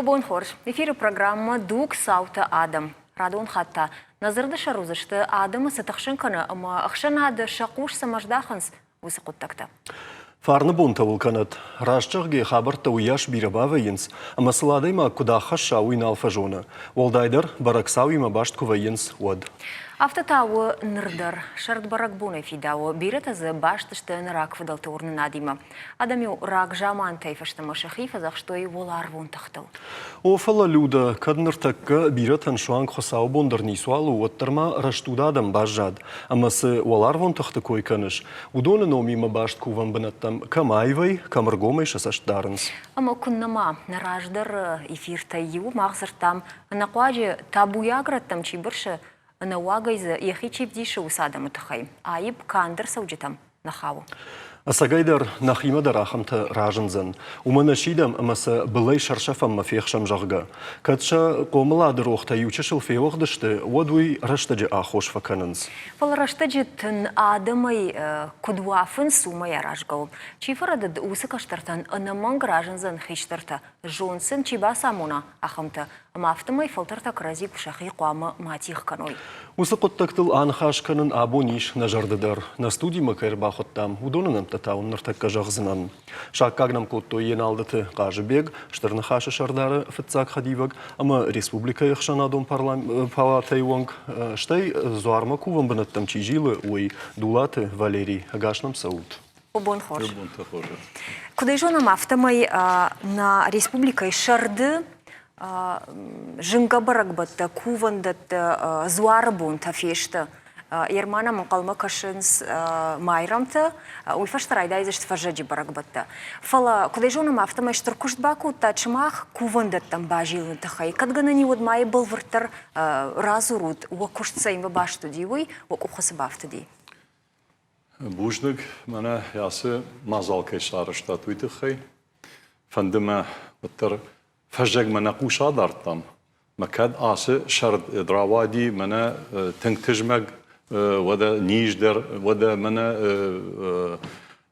Побон хорш. Эфир программа «Дук Саута Адам». Радон хатта. Назырды шарузышты Адамы сатықшынканы, ама ақшанады шақуш самаждахынс высықут такта. Фарны бунта вулканат. Рашчығге хабарта уяш бирабава йынс, ама сыладайма кудаха шауин алфажона. Волдайдар бараксауима башткува йынс уад. Автотауы нырдар, шард баракбуны фидауы, биретазы баштышты нырак выдалты урны надима. Адамю рак жаман тайфашты машахифа, зақ что и волар вон тахтал. Офала люда, кадныртакка биретан шуанг хосау бондарни суалу уаттарма раштудадам бажад, ама сы волар вон тахты койканыш. Удоны номима башткуван банаттам камайвай, камаргомай шасаштарынс. Ама куннама нараждар эфир тайю, мағзыртам, анақуаджи табуяграттам чибыршы, на уагайзы ехичи бдиши усадам утахай. Айб кандыр саудитам нахау. Асагайдар нахима дарахамта ражынзан. Уманашидам амаса былай шаршафам мафехшам жағга. Катша комаладыр оқта ючашыл феоғдышты, уадуй раштаджи ахош факанынс. Фал раштаджи тын адамай кудуафын сумай аражгау. Чифарадад усы каштартан анаман гражынзан хиштарта. Жонсын чиба самуна ахамта. Мафтамай фалтарта крази кушахи қуамы матих каной. Усы қоттактыл анхашканын абониш на жардыдар. На студии макайр бахоттам удонынам татаун нартакка жағзынан. Шаккагнам котто ен алдыты қажыбег, штырны хашы шардары фытцак хадиваг, ама республика яхшанадон палатай вонг. Штай зуарма кувам банаттам чижилы уй дулаты Валерий Агашнам Сауд. Побон хош. Куда жонам автомай на республика и шарды жыңгабарак батта, кувандатта, зуарбун тафешта. Ермана мақалма кашынс майрамта, уйфаштарайда изашт фажаджи барак батта. Фала, куда жонам автомай штыркушт баку, тачмах кувандаттам бажилны тахай. Кадгана ни май был вартар разурут, уакушт сайм башту дивуй, уакухасы бафтади. Бужныг мана ясы мазалкай шарышта туйтыхай. Фандыма ваттар فجأة منا قوش عدارتام مكاد آسه شرط دراوادي منا تنتجمج ودا نيجدر ودا منا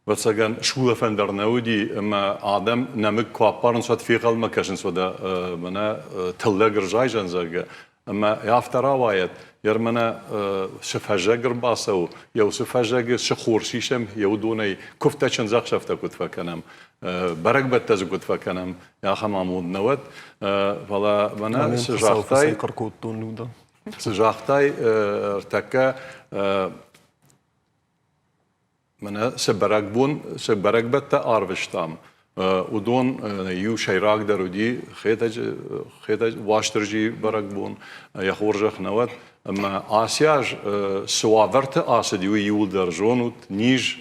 وتسجن شو فندر نودي ما آدم نمك كوابارن صوت في غل مكاشن ودا منا تلاقر جايجن زرقة أما يافتر روايات يرمنا شفاجر باسو يو شفاجر شخورشيشم يودوني كفتشن زق شفتا كنت فكنم برق بتز كنت فكنم يا خمامود نوت فلا منا سجاختاي ارتكا منا سبرق بتا ارفشتام ودون يو شيراك درودي خيتج واشترجي برقبون يخورجخ نوت اما آسياج سوافرت آسديو يول درجونوت نيج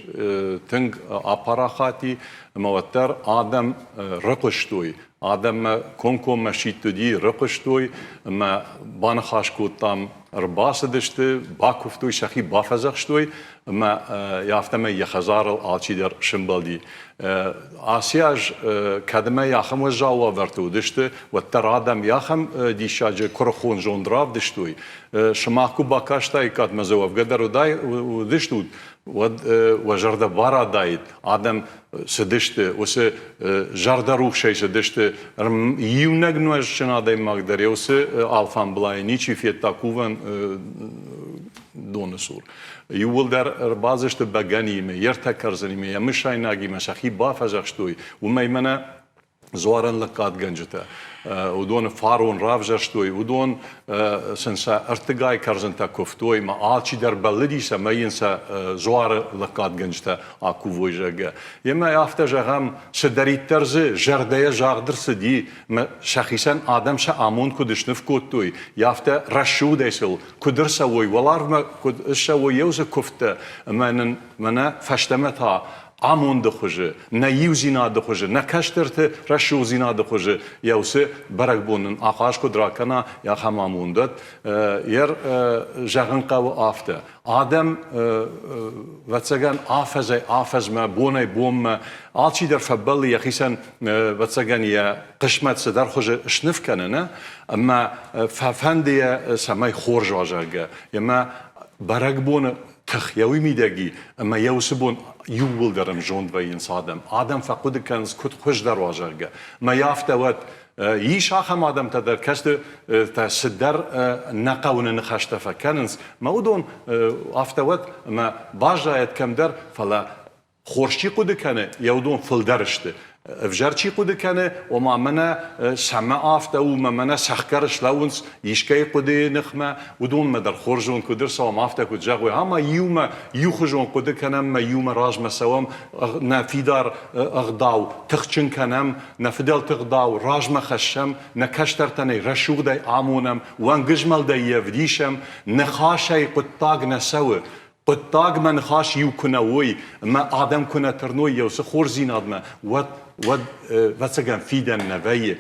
تنگ آپاراخاتي موتر آدم رقشتوي آدم كونكم مشيتو دي رقشتوي ما بانخاش كوتام رباس دشته باكفتوي شخي بافزخشتوي ما يافتم يخزار الالچي در شمبالدي آسياج كدمه ياخم وجاوا ورتو دشته وتر آدم ياخم ديشاج كرخون جوندراف دشتوي شماكو باكاشتاي كات مزوف قدر وداي ودشتود وجرد بارا دايت آدم سدشته وس جرد روح شيء سدشته يونج نوش شنا داي مقدر يوس آلفان بلاي نيچي فيت تاكوفن دونسور يول در بازشت بغنيمه يرتكرزنيمه يمشايناغي مشخي بافجشتوي وميمنه زوارن لقات گنجته ودون فارون رافجشتوي ودون سنسا ارتقاي كرزنتا كفتوي ما آلچي در بلدي سماينسا زوار لقات گنجته آكو ويجاگه يما يافتجغم سدري ترز جردية جاغدر سدي شخيصا آدم شا آمون كدش نفكوتوي يافته رشو ديسل كدر سوي ولار ما كد شوي يوز كفته منا فشتمتها آمون دخوجه، نه یوزینا دخوجه، نه کشترت رشوزینا دخوجه، یوسه برگ بونن آخاش کدرا کنا یا خمامون داد، یر جهان قو آفته. آدم واتساگن آفز ما بونه بوم ما آلچی در فبلی یخیسن واتساگن یا قشمت صدر خوجه شنف کنه نه، اما ففندی سمای خورج واجگه، یما برگ بونه تخیوی میدگی، اما یوسبون يول درم جون وين صادم آدم فقد كان كنت خوش در واجرجه ما يافته وقت يش آخر آدم تدر كست تسدر نقاون نخشتفا كننس ما ودون افتوت ما باجايت كم در فلا خورشی قد کنه یودون فلدرشته افجرچی قد کنه و ما منا سما آفته و ما منا سخکرش لونس یشکی قد نخمه ودون مدر خورجون کدر سوام آفته کد جاوی هما یوم یوخجون قد کنم ما یوم راج مسوام نفیدار اغداو تخچن کنم نفدل تغداو راج مخشم نکشتر تنی رشوق دی آمونم وان گجمل دی یفدیشم نخاشی قد تاگ نسوه قطاق من خاش يو كنا وي ما آدم كنا ترنوي يوس خور زين آدم ود واتسجن فيدن نبيه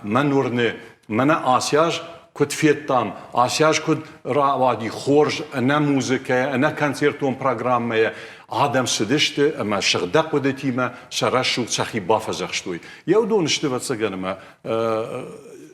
ما نورن منا آسياج كد فيتام آسياج كد راوادي خورج أنا موسيقى أنا كونسرتون برنامج آدم سدشت ما شغدق ودتي ما شرشو تسخي بافزخشتوي يودون اشت واتسجن ما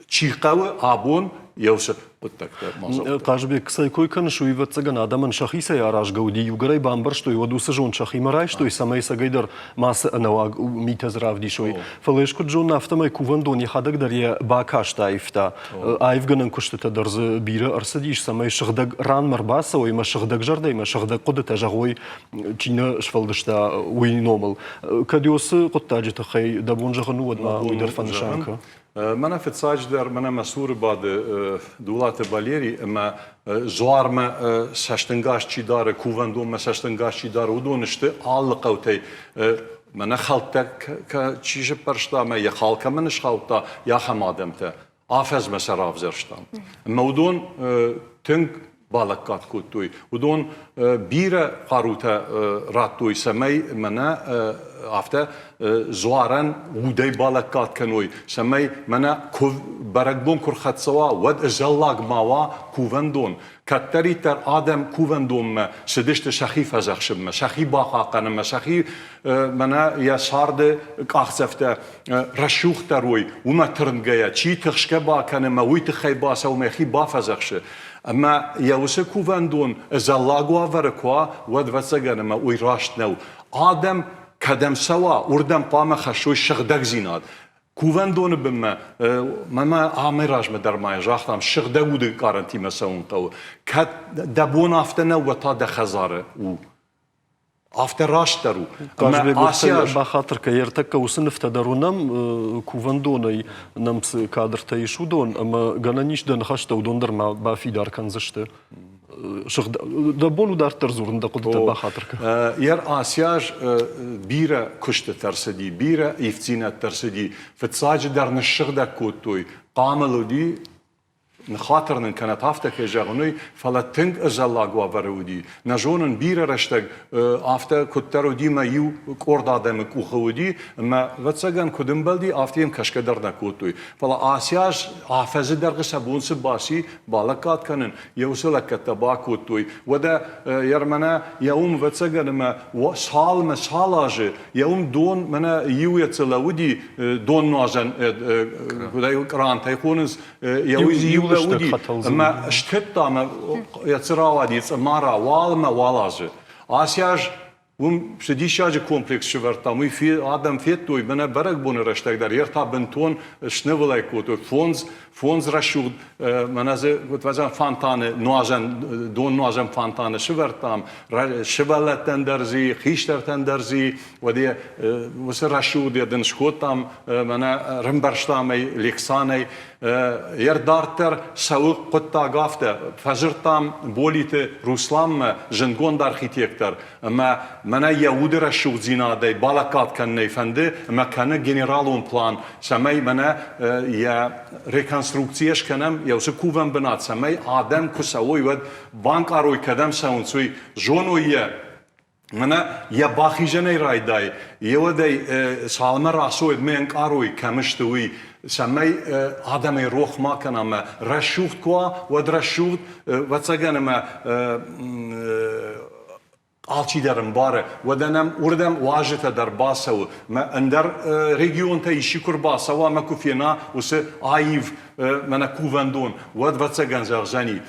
چیقاو آبون یوس قطعه مازوت. قاجبی کسای کوی کنش وی واتسگن آدمان شخصی سیاراش گودی یوگرای بامبرش توی ودوس جون شخصی مرایش توی سمای سگیدر ماس انواع میتز رافدی شوی. فلیش کد جون نفتمای کوون دونی خدک دریه باکاش تایفتا. آیف گنن کشت تدرز بیره ارسدیش سمای شغدق ران مرباس وی ما شغدق جردی ما شغدق قد تجاوی چینه شفلدشتا وی نومل. کدیوس قطعه جت خی دبون جهنود ما ویدر فنشانکه. من في تصاجدر من مسؤول بعد دولة باليري ما زوار ما سشتنگاش چی داره کووندون ما سشتنگاش چی داره ودونشته آل قوتي من خالتك كچيش برشتا ما يا خالك منش خالتا يا خمادمته آفز مثلا افزرشتام مودون تنگ بالکات کوتوی ودون بیره قاروتا راتوی سمی منا افته زوارن ودی بالکات کنوی سمی منا کو برگبون کر خد سوا ود ازلاق ماوا کووندون کتری تر آدم کووندون ما سدشت شخی فزخشم ما شخی باقاقن ما شخی منا یا سارد کاخسفته رشوخ تروی و ما ترنگیا چی تخشک با کنه ما وی تخی باسه و مخی با فزخشه اما یوسه کووندون زلاقوا ورکوا ود وسگن ما وی راشت نو آدم کدم سوا اردم پام خشوی شغدق زیناد کووندون بما ما آمیراج مدر مای جاختم شغدق بود کارنتی مسون قو کد دبون آفتنه و تا دخزاره او آفته راست درو اما آسیاش با خاطر که یرتک وسنف تدرونم کووندونی نمس کادر تیشودون اما گنانیش دن خشته و دندر ما با فیدار کنزشته شغد دبونو دار ترزورن دقت با خاطر که یر آسیاش بیره کشته ترسدی بیره ایفتینه ترسدی فتساج در نشغده کوتوی قاملو دی نخاطرن كانت هافته جاغنوي فلا تنك ازلاغوا ورودي نجونن بيره رشتك افته كترو ديما يو كوردا دمك وخودي ما وتسغن كدم بلدي افتيم كشكدر نكوتوي فلا اسياش حافظ درغ سبونس باسي بالكات كانن يوصل كتباكوتوي ودا يرمنا يوم وتسغن ما سال مسالاج يوم دون منا يو يتلودي دون نازن كداي كران تايخونس يو ما اشتت ما يتصراودي مارا والما والاجه آسياج شديشاج كومبلكس شورتام وي في آدم فيتوي بنا برق بون رشتك در يرتا بنتون شنولاي كوتو فونز رشود منازه قلت وزن فانتانه نواجن دون نواجن فانتانه شورتام شبالت تندرزي خيشتر تندرزي ودي وسر رشود يدن شكوتام منا رمبرشتامي ليكساني يردارتر سوق قطع قافته فجرتام بوليت روسلام جنگون در خيتيكتر اما منا يهود رشود زينادي بالكات كان نيفنده اما كان جنرالون بلان سمي منا يا ريكونسترukciyش کنم یا وسه کوون بنات سمی آدم کسوی ود بانک آروی کدم سونسوی جونویه منا یا باخیجنی رای دای یه ودی سالمه راسوید منک آروی کمشتوی سمی آدمی روح ما کنم رشوخت کوا ود رشوخت و تسگنم آلچی درم باره و دنم وردم واجت در باسو ما اندر ريجيون تاي شكر باسوا ما كوفينا وس آيف منا كوفندون ود واتسجن زغزاني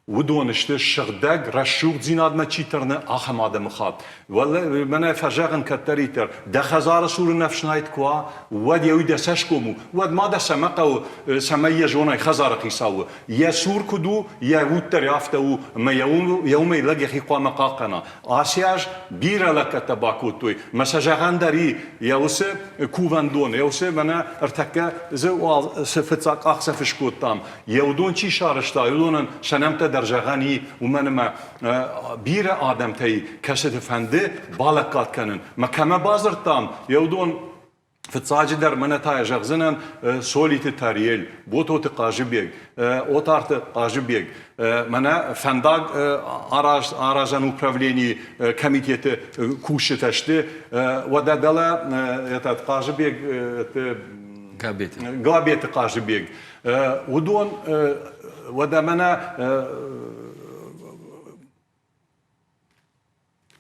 ودونشته شغدق رشوق زیناد ما چی ترنه آخم آدم خات ولی من فجعن کتری تر دخزار سور نفش نایت کوا ود یوی دسش کومو ود ما دست سمقو سمیه جونای خزار قیساو یا سور کدو یا ود تریافته و ما یومی لگی خی قام قاقنا آسیاج بیره لکت باکوتوی مسجعن داری یا وسه کووندون یا وسه من ارتکه زوال سفتاق آخسفش کوتام یودون چی شارشتا یودونن شنمت در جهانی و من ما بیر آدم تایی کشت فنده بالکات کنن ما کم بازرتام یودون فتساجی در من تای جغزنن سولیت تاریل بوتوت قاجبیگ اوتارت قاجبیگ من فنداگ آراجان управлінی комітет کوشتشته و دادلا ات قاجبیگ گابیت قاجبیگ ودون وده منا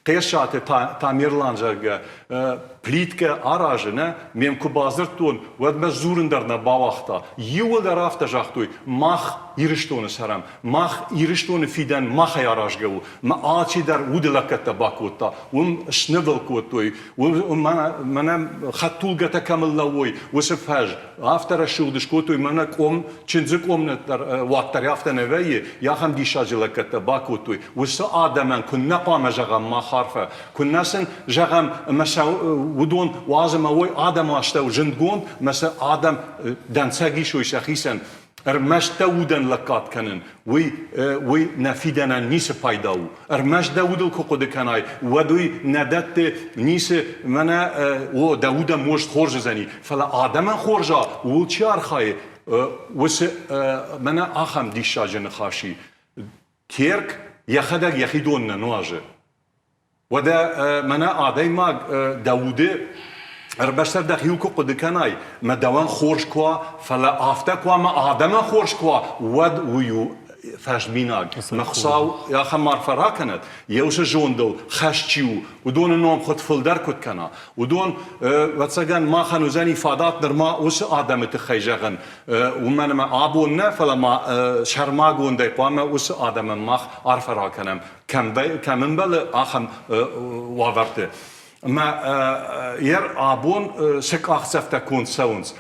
قیشات تامیرلانجا پلیتکه آراجنه میم کو بازرتون ود مزورن درنا باوختا یول در رافت جاختوی ماخ یرشتون سرم ماخ یرشتون فیدن ماخ یاراجگو ما آچی در ودلکت باکوتا وم شنول کوتوی و من خطول گتا کامل لوی وسفاج افتر شودش کوتوی من کوم چنزکوم در وقت رافت نوی یا هم دیشاجلکت باکوتوی وس آدمان کن نقام جغم ما خارفه کن نسن جغم مسا ودون وازم اوی آدم آشته و جندگون مثل آدم دنسگی شوی شخیصن ارمش دودن لکات کنن وی نفیدن نیس پایداو ارمش دودل که قد کنای ودوی ندت نیس من و داود مشت خورج زنی فلا آدم خورجا و چیار خواهی وس من آخم دیشا جن خاشی تیرک یخدک یخیدون نواجه وده منا آدای ما داوده اربشتر دخیل کو قد کنای ما دوان خورش کوا فلا آفته کوا ما آدم خورش کوا ود ویو فشبیناگ مخصاو یا خمار فرا کند یوش جوندل خشچیو و دون نام خود فلدر کد کنا و دون واتساگن ما خنوزن ifadات در ما وس آدم تخیجگن و من ما آبون نه فلا ما شرما گونده قام وس آدم ما عرفرا کنم کم بل آخم واورته ما yer abun sek axsefte kun sauns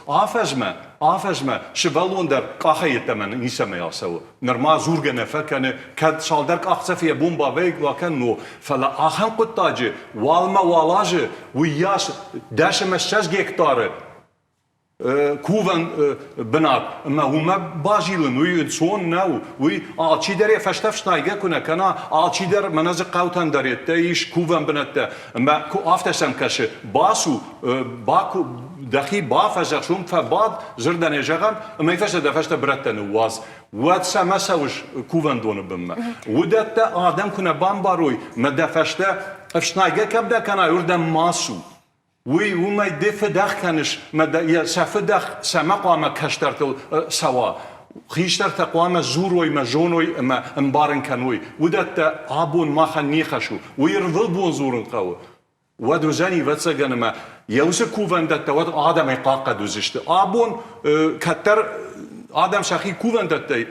afejme şivalon der qaxayetmen niseme yasav normal zurgene fekane kad şalder axsefiye bomba veg vaken no fala axan quttacı walma walajı wiyaş daşme 6 hektarı کوون بنات اما هما باجیلن وی انسان نو وی آلچی داره فشتفش نایگه کنه کنا آلچی در مناز قوتن داره تایش کوون بنات اما کو آفتشم کشه باسو باکو دخی بافجرشون فباد زردن جگم اما یفشت دفشت برتن واز واد سمسوش کوون دونه بمه ودت آدم کنه بامباروی مدفشت افشنایگه کبده کنا یردم ماسو وی وما دف دخ کنش مد یا سف دخ سمقام کشترتل سوا خیشتر تقوام زوروی مجونوی ما امبارن کنوی ودت آبون ما خنی خشو ویرول بون زورن قو ودو زنی واتساگن ما یوز کوون دت ود آدم قاق دوزشت آبون کتر آدم شخی کوون دت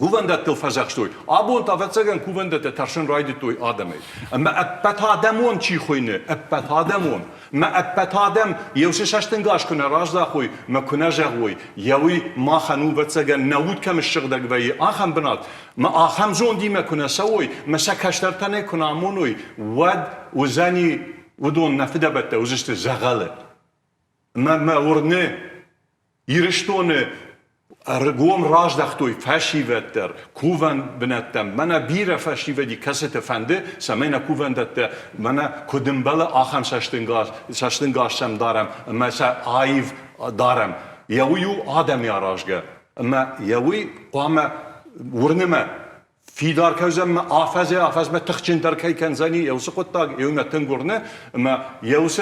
Kuvendet til fazakstoy. Abon ta vetsagan kuvendet tarshin rayditoy adamay. Ama appat adamon chi khoyne, appat adamon. Ma appat adam yevse shashtin gash kuna rajda khoy, ma kuna jagwoy. Yawi ma khanu vetsagan nawud kam shigdag vay akham banat. Ma akham zon dima kuna sawoy, ma sakashtartane kuna amonoy. Wad uzani ودون نفدبت وزشت زغله. ما ورنه يرشتونه ارگوم راج دختوی فشی ودر کوون بنتم منا بیره فشی ودی کست فنده سمینا کوون دت منا کدم بله آخم ششتنگاشم دارم مثلا آیف دارم یویو آدمی آراجگه اما یوی قام ورنمه فیدار کوزم آفز ما تخچین در کی کنزنی یوس قطع یوم تنگورنه اما یوس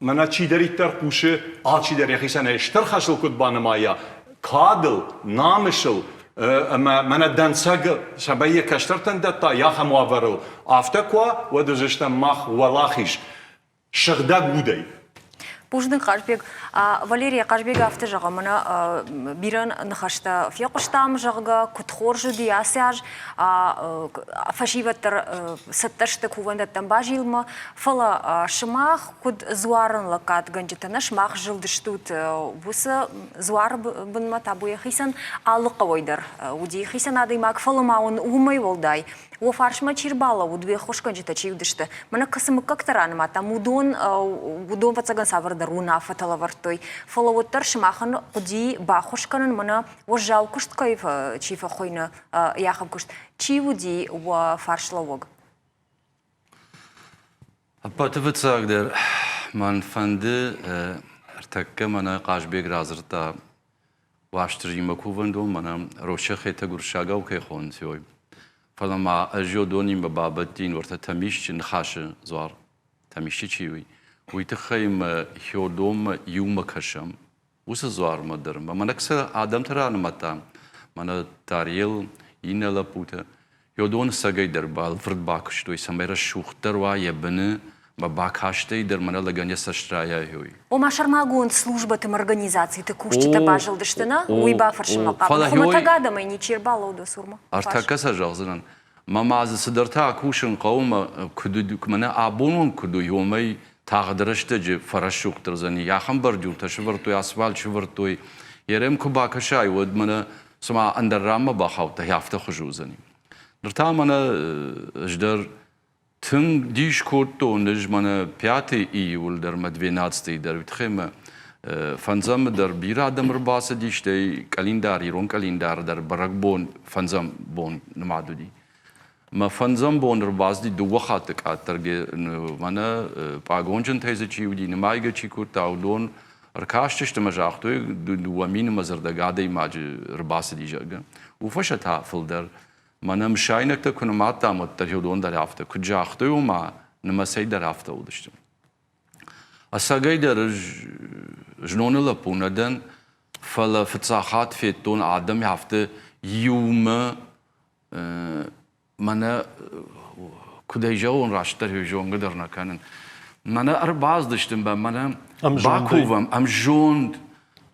منا چی داری تر قوشه آچی داری خیسنه اشتر خشل کد بانمایا کادل نامشل اما من دنسگ شبیه کشترتن دتا یا خماورل آفته کوا و دوزشتن مخ ولاخیش شغدگ بودی Буждың Қажбек, Валерия Қажбек авты жағы мұны бірін нұқашты феқұштам жағыға күтхор жүді асяж, фашиваттыр сытташты кувандаттан бажылмы, фала шымақ күд зуарын лақат гынжетіні шымақ жылдыштут бұсы зуар бұнма табуя хисан алыққа ойдар. Уди хисан адаймак фалымауын умай олдай. У фаршма чирбала, у две хошканчета чивдышты. Мана кысымы кактараныма, там удон вацаган савардаруна фаталавартой. Фалавоттар шымахын куди бахошканын мана ожал кушт кайф чифа хойна яхам кушт. Чивуди у фаршлавог. Апатывыт сагдер, ман фанды артакка мана Қажбек разырта ваштырыма кувандол мана рошахета гуршага укайхон сёй. فلما أجو دوني مبابتين ورثة تمشي نخاشة زوار تمشي شيء ويتخيم هيودوم يوم كشم وس زوار مدرم ما نكسر آدم ترى أنا متى ما تاريل ينلا بوته هيودون سجى دربال فرد باكش توي سمير الشوختر ويبنى ما باكاشتي در من لجاني سشرايا هوي. وما شرماغون служба тем организации ты кушчи та бажал дыштына уйба фаршыма кабы хуматагада май не чирбала до сурма. Артака сажалзынан. Мама аз сыдырта кушын қаума күді күміне абонун күді йомай тағдырышты же фарашуқтыр зани яхам бар дюрта шывыртой асфальт шывыртой ерем кубакашай өд міне сама андаррама бахаута яфта хужу зани. Дырта міне ждыр Тын диш куртто ниж мана 5 июль дар 12 дар витхема фанзам дар бирадам рбаса диште календар ирон календар дар баракбон фанзам бон намадуди ма фанзам бон рбас ди дугахатк атарге мана пагонжен тайзе чиуди намайга чикурта удон аркаштышты мажахтой дуамин мазардагада имаж рбаса дижага уфашата филдер Mana mşaynak da kunumat da mutlar yodon da hafta kucaktı ama namasay da hafta oluştum. Asagay da jnonla punadan fala fitsahat fetton adam hafta yuma mana kudayjaun raştar hüjon qadarna kanın. Mana arbaz dıştım ben mana bakuvam amjond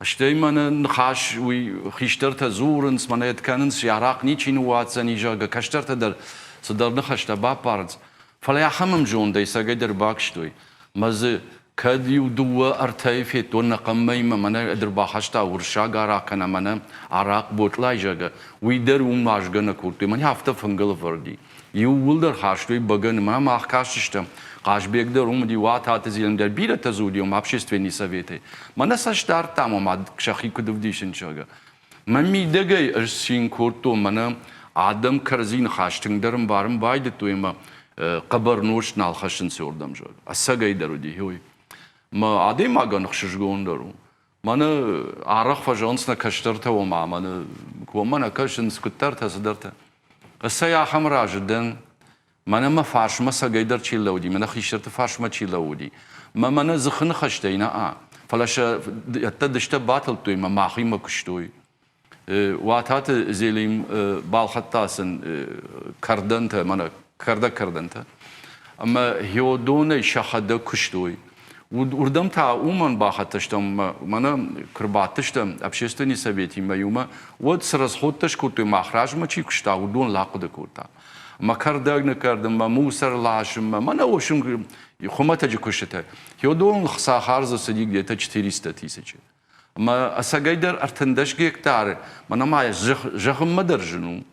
اشتي من نخاش وي خيشترت زورنس من يتكننس يعراق نيشين واتسني جاga كشترت در صدر نخاش تبا بارز فلا يحمم جون دي ساقدر باكشتوي مز كد يدوا ارتيفي تون قمي من ادر باخشتا ورشا غاراكنا من عراق بوتلاي جاga ويدر وماجغنا كورتي من هفته فنگل فردي يو ولدر خاشتوي بگن ما ماخكاشتم Қажбек да румди вататы зелендер бире тазудиум общественные советы. Мана саштар там мад кшахи кудувдишин чага. Мами дегай арсин курту мана адам карзин хаштингдерм барым байды туйма қабар нуш налхашин сёрдам жага. Асагай даруди хой. Ма адем аган хшжгондару. Мана арах фажонсна каштарта ома мана кумана кашин скуттарта садарта. Асая хамражден Mana ma faşma sagayder çillawdi, mana khişirte faşma çillawdi. Mana zıkhın xaştayna falaşa yatta dışta batıl toy ma mahima kuştoy. Watat zelim balxattasın kardanta mana kardanta. Ama hiyodone şahada kuştoy. Урдам та уман бахаташтам мана кырбаташтам общественный совет имаюма вот с расходташ курты махражма чикшта удон лақуда курта. Макардаг накардам ма мусор лашим мана ошим хумата жикушта. Хёдон хсахарза сади где-то 400 тысяч. Ма асагайдар артандаш гектар мана ма жахм мадаржну.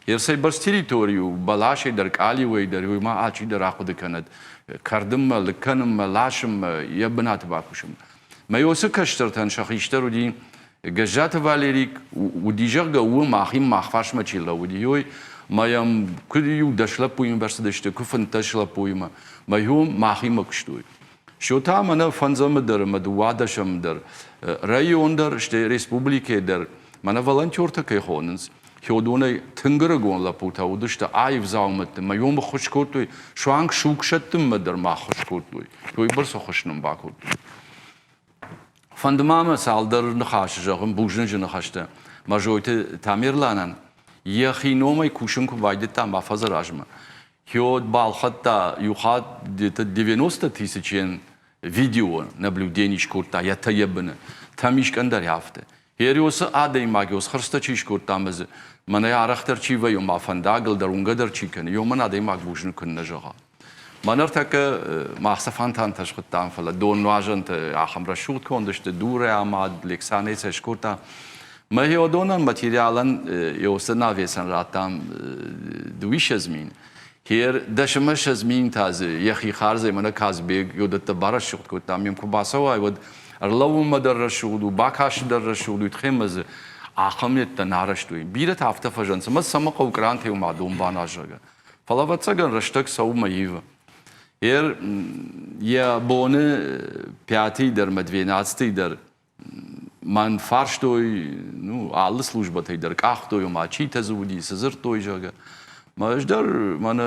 Ерсай бас территорию балаши дар каливой дар ма ачи дар ақуда канад. Kardım lkanım laşım yabnat bakuşum. Mayosu kaştırtan şahişler udi gajat valerik udijaga u mahim mahfaş maçilla udiyoy mayam kudiyu daşla puyum versa işte kufan taşla puyuma mayum mahim akştoy. Şu tamana fanzamdır maduadaşamdır rayonlar işte respublikadır mana volantörta kayhonuz. Хёдонай тынгырыгон лапута удышта айв заумытты майом хошкортуй шуанг шукшаттым мыдыр ма хошкортуй той бір сохошным бакуртуй фандымама салдырны хашы жағым бужны жыны хашты мажойты тамирланан яхиномай кушынку вайдыта мафазар ажма хёд балхатта юхат где-то 90 тысяч видео наблюдений шкурта я таебны тамиш кандер яфте هریوس عادی ماگیوس خرسته چیش کردم از من یارختر چی و یوم افنداگل در اونجا در چی کنی یوم من عادی ماگ بوجن کنه جاها من ارتک ماخسفان تان تشکتام فلا دون واجنت آخم رشود کندشت دوره آماد لکسانه چش کردم ما هی ودونن ماتریالن یوس ناویسن راتام دویش زمین هیر دشمش زمین تازه یخی خارزه من کاز بیگ یودت بارش شد کردم یم کباسه وای لو ما درشود و باکاش درشود و تخمز آخمیت تنارشتوی بیرت هفته فجنس ما سمق اوکرانتی و معدوم باناجگه فلا واتساگن رشتک سو ماییو یا بونه پیاتی در مدویناتستی در من فرشتوی نو آل службатай در کاختوی و ما چی تزودی سزرتوی جگه ما اجدر من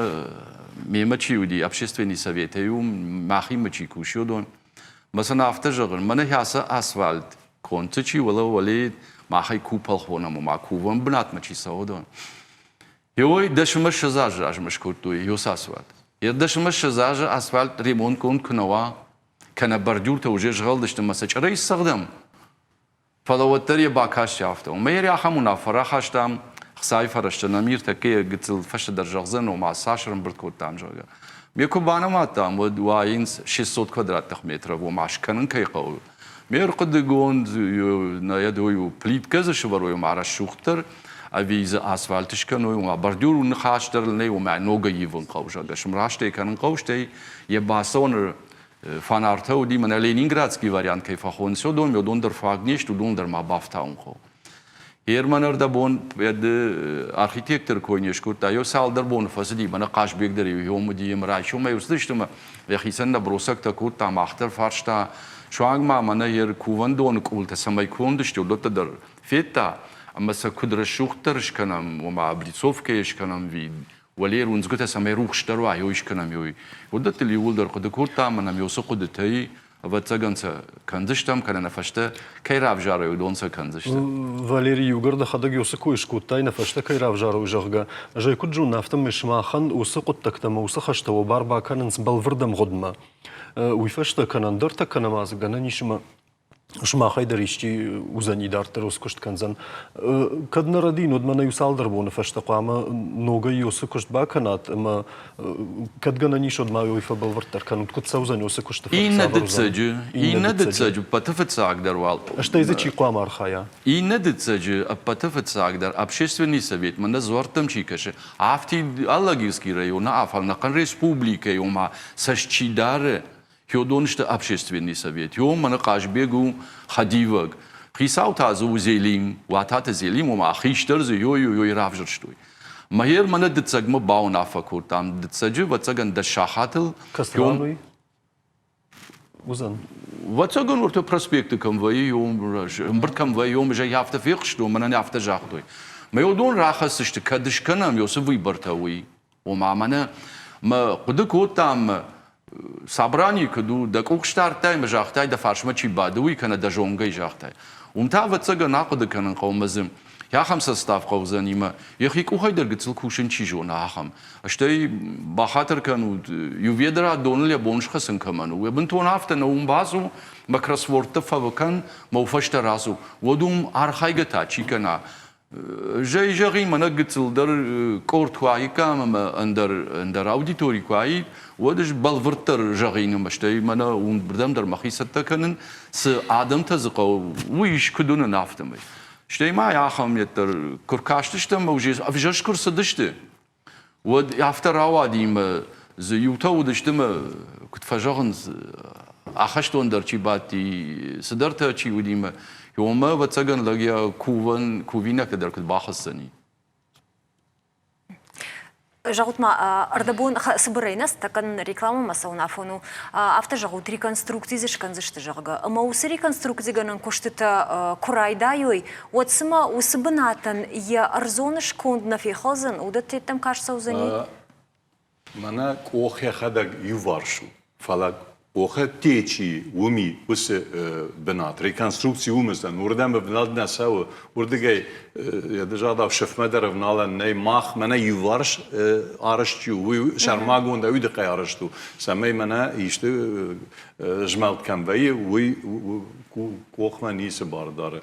میمچی ودی общественный совет یوم ماخی مچی کوشیدون مثلا افتجاگر من هیاسه اسفالت کنت چی ولی ماخی کوپل خونم و ما کوون بنات مچی سودون یوی دشمش شزاج راجمش کردوی یوس اسفالت یه دشمش شزاج اسفالت ریمون کند کنوا کنه بردور توجه شغل داشتم مثلا چرا استخدام فلوتری باکاش یافته و میری آخمون فراخشتم خسای فرشتن امیر تکی گتل فشت در جغزن و ما ساشرم برد کردم جاگه میکو بانماتم و دوایینس 600 kvadratных метров و ماشکنن کی قول میر قد گوند نایدوی پلیت کزش وروی مارا شوختر اویز اسفالتش کنوی و بردور و نخاش در لی و معنوگه یون قوجاگه شمراشته کنن قوشته یه باسون فانارته و دی من لینینگرادسکی وریانت کی فخون سودون میدون در فاگنیشت و دون در ما بافتاون خو Ерманер да бон пед архитектор койнеш курта ё салдар бон фасди бана қаш бегдер ё мудием райшо ме устыштыма вехисен да бросак та курта махтер фаршта шуанг ма мана ер куван дон култа самай кондышт лота дар фета ама са кудра шухтер шканам ма облицовка шканам ви ولير ونزقتها سمي روح اشتروا يوش كنام يوي ودت اللي يقول در قد كورتا منام يوسق دتي واتساگنسا کنزشتم کنه نفشته کی رافجاره و دونسا کنزشته. واليري يوغر ده خدق يوسكو يشكوتاي نفشته كي رافجاره وجهجا جاي كل جو نافتم مش ماخن وسقط تكتم وسخشته وباربا كانن بالفردم غدمه ويفشته كانن درته كان مازغنا نيشما شما خيدريشتي وزني دارت روسكشت كنزن كد نردين ود من يوسال دربون فشتقوا ما نوغا يوسكشت باكنات ما كد غنا نيشود ما يويف بالورتر كانت كنت سوزن يوسكشت и недцеджу патафцаг дарвал что из чьи قوام архая и недцеджу патафцаг дар общественный совет мы назортам чикаше афти аллагирский район афал на республике юма сашчидары Хёдонште общественный совет. Ё мана кашбегу хадиваг. Хисау тазу зелим, ватата зелим, ума хиштер ё равжерштуй. Махер мана дцагма баун афакур там дцаджу ватсаган дашахатл. Кастрануй. Узан. Ватсаган урта проспекты камвай ё мбрт камвай ё мжа яфта фихшту мана яфта жахтуй. Мёдон рахасште кадышканам ёсы выбортауи. Ума мана ма кудыку там собрание, когда до кукштартай, мы жахтай, до фаршмачи бадуи, когда до жонгай жахтай. Та вот цага находы канан каумазым. Я хам состав каузанима. Я хик ухайдер гцел кушен чижо на ахам. А что и бахатер кану юведра донля боншха сын каману. Я бентон афта на умбазу, макрасворта фавакан, мауфашта разу. Водум архайгата чикана. جاي ما نقتل در كورت كواي كام اندر اوديتوري كواي ودش بالفرتر جاغين مشتي منا وبردم در مخيسه تكنن س ادم تزقو ويش كدون نافتم شتي ما يا خم يتر كركاشتشتم وجيز افجش كرس دشت ود افتر اواديم ز يوتو دشتم كنت فجرن اخشتون در چي باتي صدرت چي وديم يوما واتساگن لگیا کووینا که در کد باخستنی. جاوت ما أردبون صبريناس تكن ريكلام مسونا فونو أفتجاوت ريكونستركتي زش كنزشت جاغا أما وس ريكونستركتي جنن كشتة كرايدايوي واتسما وسبناتن يا أرزونش كوندنا في خازن ودت تم كاش سوزني. منا كوخي خدق يوارشو فلا Oxe teci umi us binat rekonstrukcji umezdan oradan bevnadna sawa ordigay ya deja da şefmeder vnala ney mach mana yuvarş araştu u şarmagon da udiqay araştu samay mana işte jmalt kanvay u koxman nisi bardar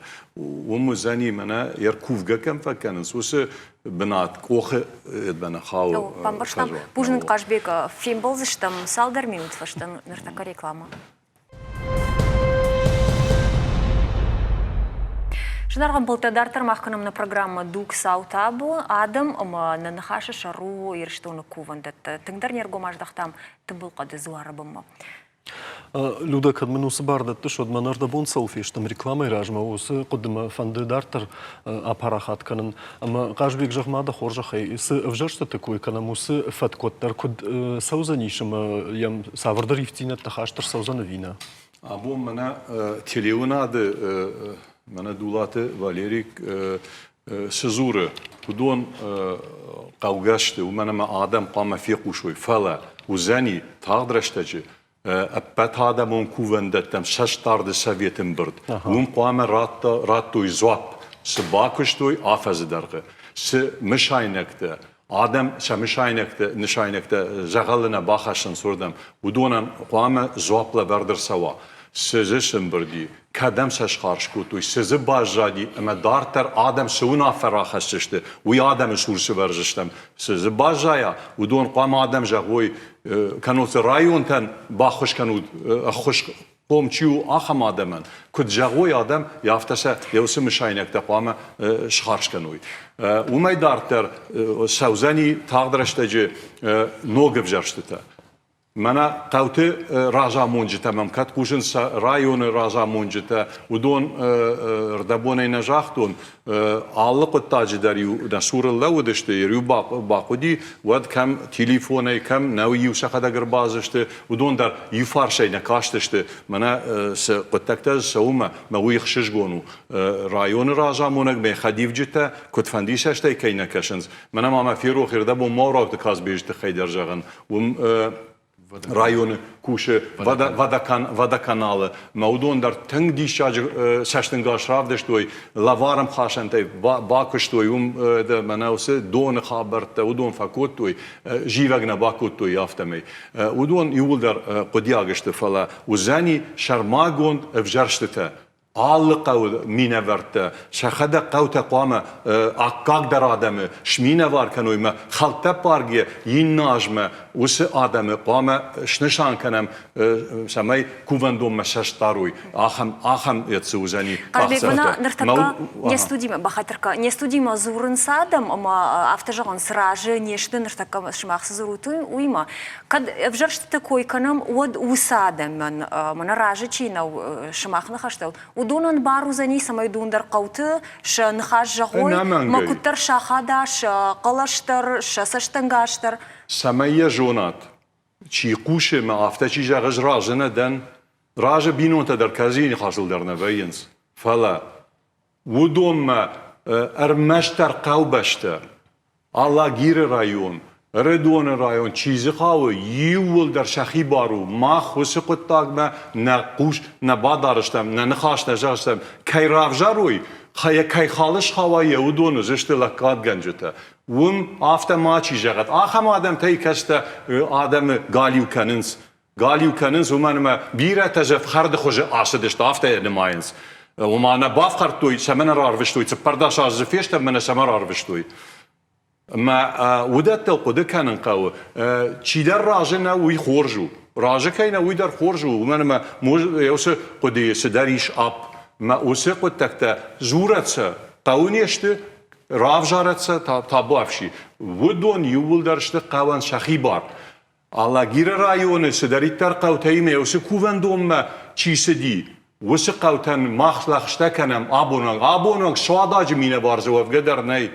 u muzani mana yerkuvga kan fakan sus binat koxe bana xaw Памбаштам Пужнын Қажбек фильм болзыштым салдар минут фаштын ныртака реклама. Жынарған бұлтадартар маққынымны программа Дук Саутабу Адам на нахаша шару ерштуны кувандат. Тыңдар нергомаждақтам тыбылқады зуарабымы. Люда кадменусы бардатты шодманарда бон салфештам рекламай ражма осы қодыма фандыдартар апарахат канын. Ама Қажбек жағмада хоржахай. Сы вжашты такой канам осы фаткоттар код саузанишым ям савардар ифтинат тахаштар саузана вина. Абу мана телеонады мана дулаты Валерик سزورة ودون قوقشت ومن ما آدم قام في قشوي فلا وزني تقدرشتجي أبت هذا من كوفندتم شش طرد سويتم برد وم قام راتو يزواب سباكشتوي آفز درجة مشاينكته آدم شمشاينكته نشاينكته زغلنا باخشن سردم ودون قام زواب لبردر سوا سزشم بردی کدام سش خارج کوتوی سز بازجادی اما دارتر آدم سونا فراخشته وی آدم سورس ورزشتم سز بازجایا و دون قام آدم جوی کنوت رایون تن باخش کنود خوش قوم چیو آخم آدمن کد جوی آدم یافتسه یوسم شاینک تقام شخارج کنوی و می دارتر سوزنی تقدرشته نوگب جرشته منا قوت راجا مونجتا ممكن كوشن رايون راجا مونجتا ودون ردبون نجاحتون علق التاج داريو نسور الله ودشت يريو باقودي ود كم تليفوني كم ناوي وسخدا قربازشت ودون در يفار شيء نكاشتشت منا قتكتز سوما ما ويخشش جونو رايون راجا مونك بين خديف جتا كنت فنديشت كينا كشنز منا ما في روح ردبو مورا تكاز بيجت خيدر جغن rayonu kuşu vada kanalı maudon dar teng dişacı şaştın gaşravdeştoy lavarım xaşantay bakıştoy da manavse don xaberta udon fakottoy jivagna bakottoy yaftamay udon yuldar qodiagıştı fala uzani şarmagon evjarştı Allıqa mine vertte, şahada qavta qama akkak dar adamı, şmine var kanoyma, xalta pargiye, yinnajma, usı adamı qama şnışan kanam, samay kuvandom meşashtaruy, aham yatsı uzani. Qarbek buna nırtakka ne studima baxatırka, ne studima zurun sadam ama avtajağın sırajı neşde nırtakka şmaqsız rutun uyma. Kad evjarştı takoy kanam od usadam man rajı çina şmaqna xashtal. ودون باروزني سمايدون در قوته ش نخاش جغوي ما كتر شاخدا ش قلشتر ش سشتنگاشتر سمايا جونات چي قوشه ما افتا چي جغج راجنا دن راج بينون تدر كازيني حاصل درنا بينز فلا ودون ما ارمشتر قوبشتر الله غير رايون ردون رايون چیزی خواهی یول در شخی بارو ما خوشی قد تاگ ما نه قوش نه بادارشتم نه نخاش نجاشتم کی رافجاروی خیلی کی خالش خواهی یودونو زشت لکات گنجته وم آفته ما چی جگت آخم آدم تایی کشته آدم گالیو کننز ومن ما بیره تجف خرد خوش آسدشت آفته نماینز وما نه باف خردوی سمن راروشتوی پرداش آزفیشتم من سمن راروشتوی ما ودت القدر كان نقاو تشيدر راجنا ويخرجوا راجا كاينا ويدر خرجوا ومن ما يوس قدي سداريش اب ما وسق تكتا زورتس قاونيشت رافجارتس تابوافشي ودون يول درشت قاون شخيبار الله غير رايون سداريتر قاوتايم يوس كوفندوم ما تشيسدي وسق قاوتن ماخلخشتا كانم ابونن سواداج مينه بارزو قدر ناي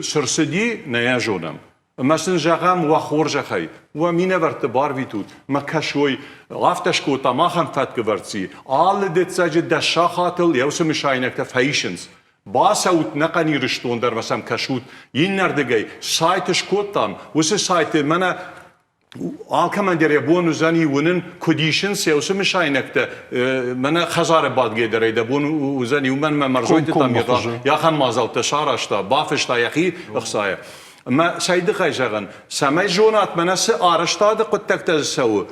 سرسدی نیاجونم. مثلا جاهم و خورج خی و مینه ورت بارویتود مکشوی آفتش کوتا ما هم فت گورسی آل دت سجد دشا خاطل یوسم مشاینک تفایشنز با سوت نقنی رشتون در مثلا کشود این نردگی سایتش کوتام وس سایت منه Alka من داره بون وزنی ونن کدیشن سیاسی مشاینکته من خزار بادگی داره ده بون وزنی ومن ما مرزویت تامیدا یا خم مازالت شارشتا بافشتا یخی اخسایه ما سعید خیجان سمای جونات من اس آرشتاد قطعت تزسو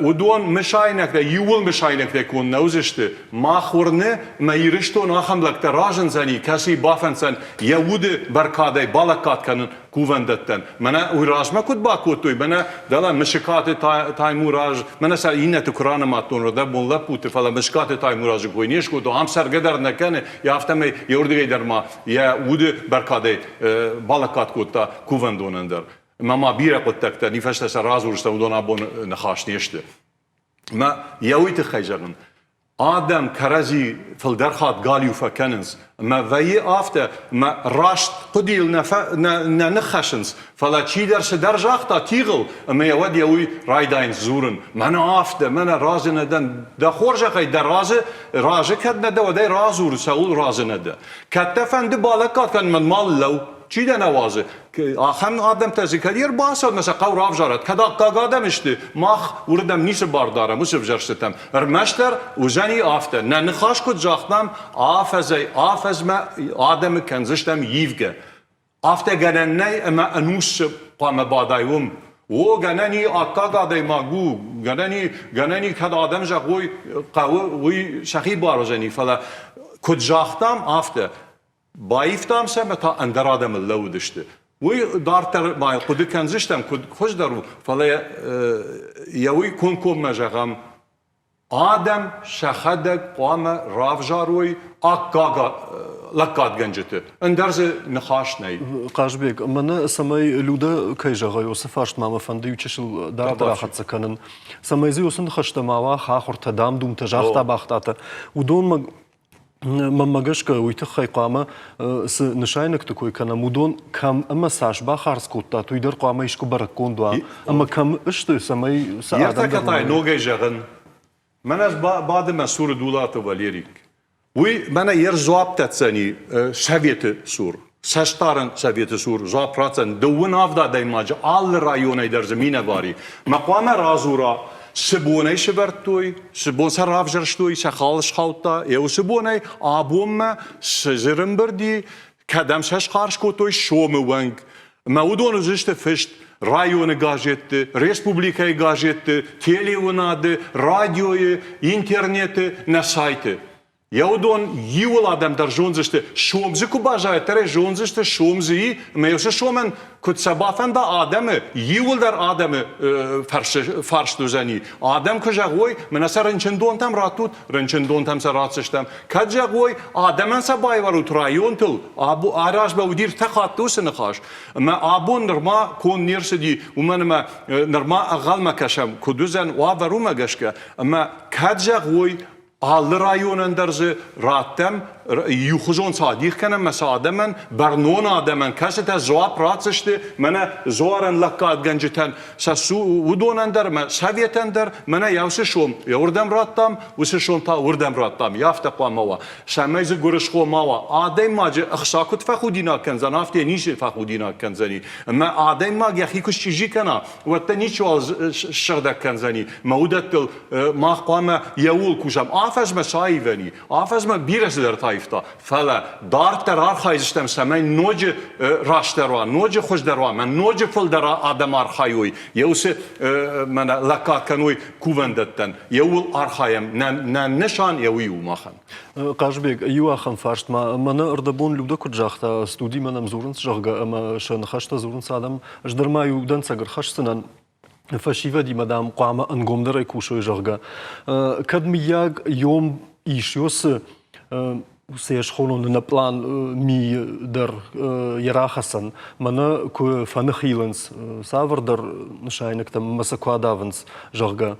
ودون مشاینکته یول مشاینکته کن نوزشته ما خورنه ما یرشتو ناخم لکت راجن زنی کسی بافنسن یهود برکاده بالکات کنن کووندتن من وراج ما كنت باكوتوي من دلا مشكات تايموراج من سال ينه تكران ماتون ردا بولا بوت فلا مشكات تايموراج كوينيش كو هم سر قدر نكن يافتم يوردي درما يا ود بركاده بالكات كوتا كووندونندر ما بيره قلت نفشت سر راز ورستودون ابون نخاشنيشته ما يويت خيجن آدم کرزی فلدرخات گالیو فکننز ما وی آفته ما راشت قدیل نخشنز فلا چی درس درجاختا تیغل ما یود یوی رایداین زورن من آفته من راز ندن دا خورجه خی در راز کد نده و دی رازور سئول راز نده کد فند بالکات کن من مال لو چی ده نوازه آخر آدم تذکریر باسد مثلا قو راف جارد کدا قاقادم اشته ماخ وردم نیس باردارم موسف جرستم ارمشتر وزنی آفته نه نخاش کد جاختم آفز ما آدم کنزشتم ییفگه آفته گنن نه اما انوس قام بادایوم و گننی آقاقاده ماگو گننی کد آدم جا قوی قوی شخی باروزنی فلا کد جاختم آفته بايفتام سمتا اندر آدم اللو دشته وی دارتر ما قد کنزشتم کد خوش درو فلا یوی کن کم مجغم آدم شخدك قام رافجاروي أكاغا لقات جنجته اندرز نخاش ناي قاجبيك من سماي لودا كيجا يوسفاش ماما فندي وتشل دار خد سكنن سماي زي وسن خشت ماوا خاخر تدام دوم تجاختا باختاته ودون ما ماجشكا ويتخي قامة نشاينك تكوي كان مودون كم أما ساش باخرس كوتا تويدر قامة يشكو بركون دوا أما كم إشتو سماي يرتك طاي نوجي جغن من از بعد ما سور دولات واليريك وي من يرزواب تتساني سوفيت سور سشتارن سوفيت سور زواب راتسن دوون افدا دايماج all رايوني در زمينه واري مقام رازورا سبوني شبرتوي سبون سرافجرشتوي سخالش خالتا يو سبوني آبوم سزرمبردي كدم سش خارش كوتوي شوم وانگ مودون زشت فشت رايون گاجت ريسبوبليكاي گاجت تيليوناد راديوي انترنت نسايت يودون يول آدم در جونزشت شومزي کو باجای تره جونزشت شومزي میوشه شومن کد سبافن دا آدمه يول در آدمه فرش دوزنی آدم کجاوی من سر رنچندون تام راتوت رنچندون تام سر راتشتم کجاوی آدمن سبای ورود رایون تل آبو آراج با ودیر تخاتوس نخاش ما آبون نرما کون نیرسدی و من ما نرما اغال مکشم کدوزن وابرو مگشکه ما کجاوی all rayonen der ze ratem yukhuzon sadiq kanam masademen bernon ademen kaset zoap ratsishte mena zoaren lakat ganjeten sasu udonen der ma savieten der mena yavse shom yordam rattam wse shom ta wordam rattam yafta qamawa shamez gurish qomawa adem maj ikhsakut fakhudina kan zanafte nish fakhudina kan zani ma adem ma yakhi kush chiji kana watani chwal shagda kan zani maudat ma qama yawul kusham آفز مسایی ونی آفز ما بیرس در تایفتا فلا دار ترار خایزشتم سمی نوج راش دروا نوج خوش دروا من نوج فل درا آدم آرخایوی یوس من لکات کنوی کووندتن یول آرخایم نه نشان یوی وماخن قاجبيك أيوة خم فاشت ما من أردبون لودا كرجاختا استودي من مزورن سجاغا أما شن خشتا زورن سادم أجدر ما يودن سجر خشتنن فشيفة دي مدام قامة أنقوم دري كوشو يجرغا كد مياغ يوم إيشيوس سيش خولون نبلان مي در يراخسن منا كو فانخيلنس سافر در نشاينك تم مسكوا دافنس جرغا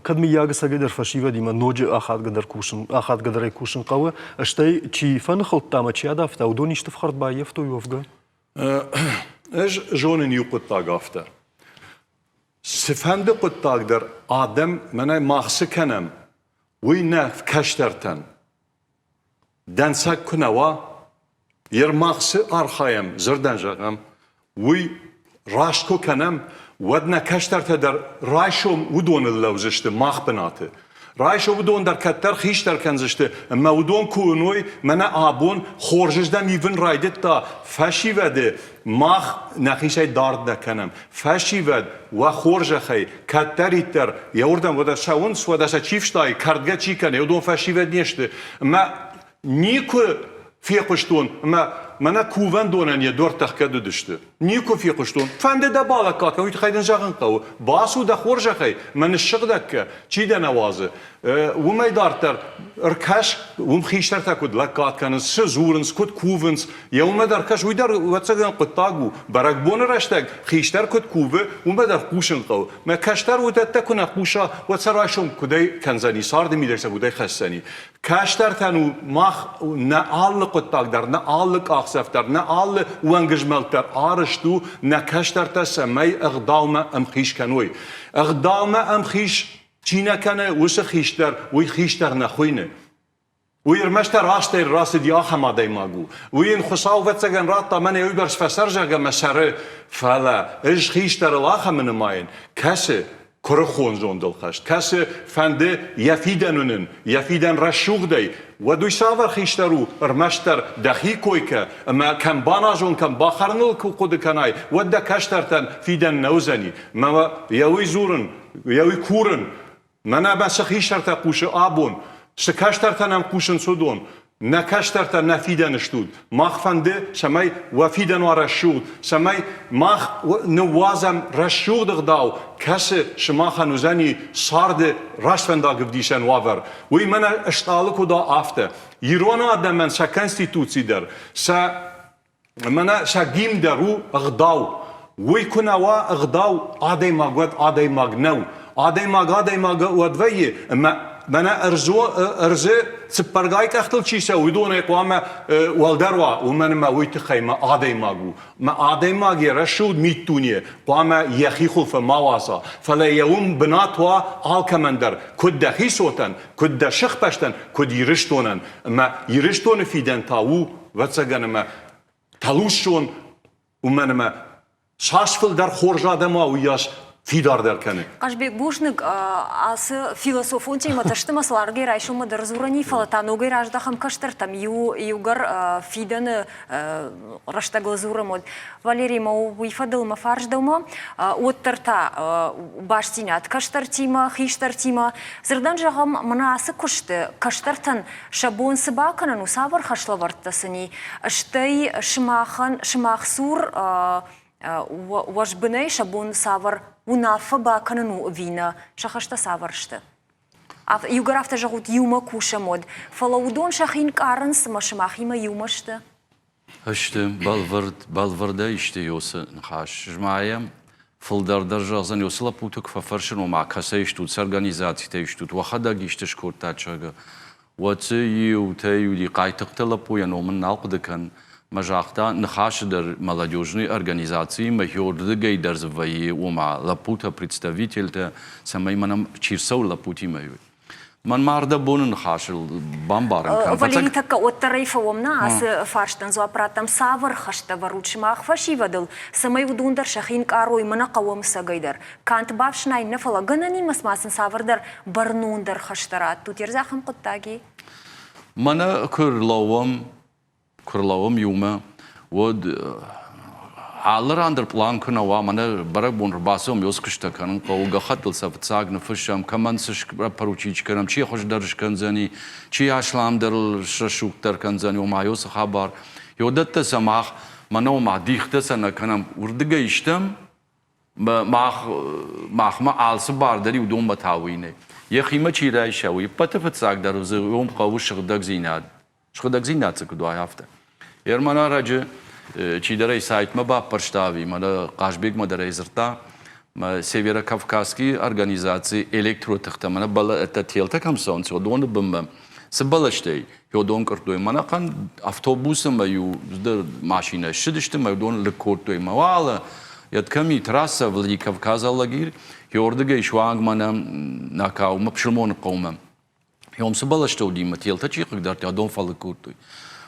كد مياغ سجدر فشيفة دي من نوجي أخاد قدر كوشن أخاد قدر يكوشن قوة أشتي تشي فانخلت تاما تشي أدافتا ودون يشتفخرت بايفتو يوفغا إيش جونن يوقت تاقافتا سفند قد تقدر آدم من ماخس کنم وی نف کشترتن دنسک کنوا یر ماخس آرخایم زردن جغم وی راشت کو کنم ودنا كشتر در رايشوم ودون اللوزشت ماخ بناته رايشو ودون در كتر خيش در كنزشت اما ودون كونوي منا آبون خورجش دم يفن رايدت تا فشي وده ماخ نخيشي دارد دكنم فشي ود و خورج خي كتر تر يوردم ودا شاون سودا شا چيفشتاي كردگه چي کنه ودون فشي ود نيشت اما نيكو في قشتون اما منا كوفن دونن يدور تخكدو دشته نيكو في قشتون فند دا بالا كاكا ويت خيدن جاغن قو باسو دا خورج خي من الشغدك چي دا نوازه وما يدارتر اركاش وم خيشتر تاكد لكات كان سزورنس كود كوفنس يوم دركاش ويدار واتسغن قطاغو بركبون رشتك خيشتر كود كوفه وما در قوشن قو ما كاشتر وتتكن قوشا وتسراشم كدي كنزاني صارد ميدرس كدي خسني كاشتر تنو ماخ نعال قطاغ در نعال اخسفتر نعال وانجملتر ارشتو نكاشتر تسمي اغداوما ام خيش كنوي اغداوما ام خيش چینا کنه وش خیشتر وی خیشتر نخوینه وی ارمشتر راستر راست دیا خماده ماگو وی ان خصاوت سگن راتا من یوی برش فسر جا مسره فلا اش خیشتر لاخ من ماین کسه کره خونزون دل خشت کسه فنده یفیدن رشوق دی و دوی ساور خیشترو ارمشتر دخیکوی که اما کم باناجون کم باخرنل کو قد کنای و دا کشترتن فیدن نوزنی ما یوی زورن یوی کورن منا بس خیشتر قوش آبون سکشتر هم قوشن سودون نکشتر نفیدن شدود ماخ فنده سمای وفیدن و رشود سمای ماخ نوازم رشود داو کس شما خنوزنی سارد رشفندا گفدیشن واور وی من اشتالک و دا آفته ایران آدم من سا کنستیتوسی در سا من سا گیم درو اغداو وی کنوا اغداو آدای ماگود آدای ماگنو آدای ماگ ودویه اما منا ارزه سپرگای کختل چیسه ویدون اقوام والدروا ومن ما ويتخي ما آدای ماگو ما آدای ماگی رشود میتونیه قوام یخی خلف مواسا فلا يوم بناتوا آل کمندر کد دخی سوتن کد دشخ پشتن کد یرشتونن ما یرشتون فیدن تاو واتسگن ما تلوشون ومن ما شاشفل در خورجاده ما ویاش فيدار در کنه. Кажбек бушник аз философонче има ташты масларге райшума да разурани фалатаногой раждахам каштар там югар фиден рашта глазура мод. Валерий мау вифадыл ма фарждылма оттарта баштинат каштар тима хиштар тима зырдан жагам мына асы кушты каштартан шабон сыбакана ну савар хашлаварттасыни штай шмахсур وش بنای شبون ساور و نافه با کننو وینا شخشت ساورشته. یوگر افت جهود یوما کوشمود فلودون شخین کارنس مشماخی ما یومشته. هشته بالورده اشته یوس نخاش جماعیم فلدر درجازن یوسلا پوتک ففرشن و معکسه اشتود سرگانیزاتی تیشتود و خدا گیشتش کرد چگه و تیو دی قایتقتلا پویا نومن نالقده کن مجاقتا نخاش در молодежной организации махиордыгай در зваи ума лапута представитель-то самой манам чирсау лапути маю. Man marda bunun хашил бамбарен kan. Валерий така оттарайфа умна ас фарштан зуапратам савар хашта варучмах фашивадыл самай удундар шахин карой мана кавам сагайдар. Кант бавшнай нефала ганани масмасын савардар барнундар хаштарат. Тут ерзахам куттаги. Мана kurlawım yuma wod alır andr plan kuna wa mana barak bun basım yos kışta kanın qaw gaxatl saftag nfışam kaman sış paruchiç kanam çi xoş darış kanzani çi yaşlam dar şuşuktar kanzani o mayos xabar yodatta samah mana o madixta sana kanam urdiga iştem ma alsı bardari udum batawine yexima çi rayshawi pataftsag dar yom qaw şıgdag zinad شخدك زينات كدوا يافته يرمانا راجع چيدري سايت ما با پرشتاوي مالا قاشبيك ما دري زرتا ما سيفيرا كافكاسكي организации электротехтамана бала это телта камсон содон бим сбалаштай يودون كرتوي مانا كان автобус ما يو машина شدشت ما يودون لكورتوي موالا يتكمي تراسا Владикавказа лагир يوردغي شواغ مانا ناكاو مبشلمون قومم يوم سبلا شتودي متيل تشيق قدرت يدون فالكوتوي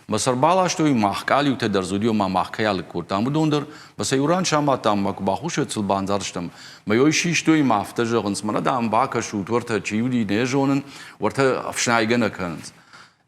Masar balaştı mahkali ute der zudiyo ma mahkayalık kurtam budundur. Basa yuran şamatam mak bahuşet sulban zarıştım. Mayoy şiştü mafta jogans mana da baka şut orta çiyudi ne jonen orta afşnaygana kanız.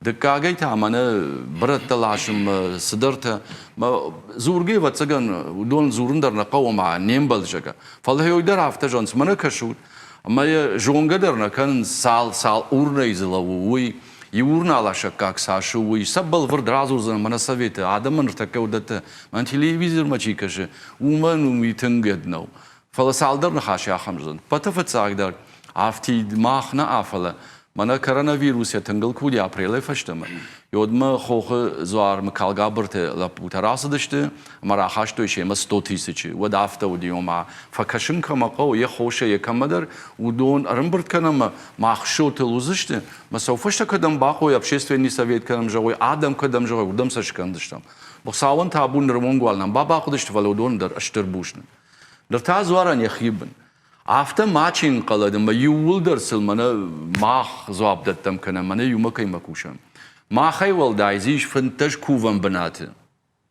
Dikkagai ta mana bırattalaşım sıdırta ma zurgi vatsagan udon zurundar na qawma nembal jaga. Falhay oyder hafta jons mana kaşut. Ama jongadar na kan sal urna izlavuy. Iurna la shakak sa shui sabal vrdrazu za mana savete adamın taka udata man televizor ma chikash uman meeting gedno fala saldar na khasha khamzan patafat sagdar afti mahna afala mana koronavirus ya tangal kuli aprele fashtama yodma khokh zar makalgaberte la putarasa dishte mara khashto shema 100,000 wad afta udiyoma fakashin kama qaw ya khosha ya kamadar udon armbert kanama mahshot luzishte ma sawfashta kadam baqo ya общественный совет kanam joy adam kadam joy udam sashkandishtam bu sawan tabun rmongwalnam baba qudishte valodon dar ashterbushn dar tazwaran ya khibn After matching qaladım ma yulder silmana mah zabdattam kana mana yumakay makusham ma khaywal daizish fantash kuvan banate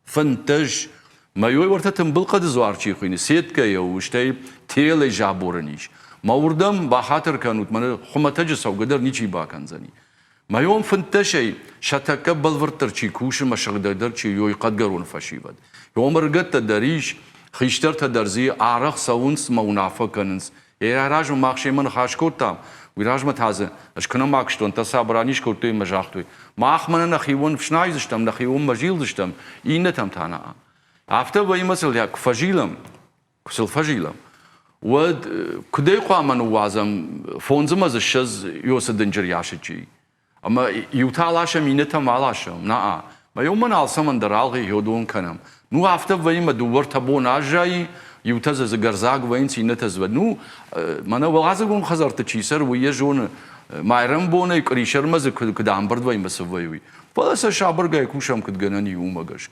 fantash ma yoy wartatam bilqad zwarchi khini setka yow shtay tele jaboranish ma urdam bahatir kanut mana khumataj sawgadar nichi bakanzani ma yom fantashay shataka balvartarchi kushim mashagdadarchi yoy qadgarun fashivad yom rgatta darish خیشتر درزی عرق سوونس مونافق کننس یه راج ماخشی من خاش کردم ویراج متازه اش کنم ماکشتون تصابرانیش کردی مجاختوی ماخ من نخیون فشنایزشتم نخیون مجیلزشتم اینه تام تانا after وی مثل یک فجیلم کسل فجیلم ود کدی قامن وازم فونزم از شز یوس دنجریاشی اما یوتالاشم اینه تام علاشم نه ما یوم من آلسام درالغی یودون کنم Nu after vayim duvar tabon ajay yutaz az garzag vayin sinetaz vad nu mana walazagun khazarta chiser wiye jon mayram bona qrisharmaz kudam bard vayim basvayi falasa shabarga kusham kudganani umagashk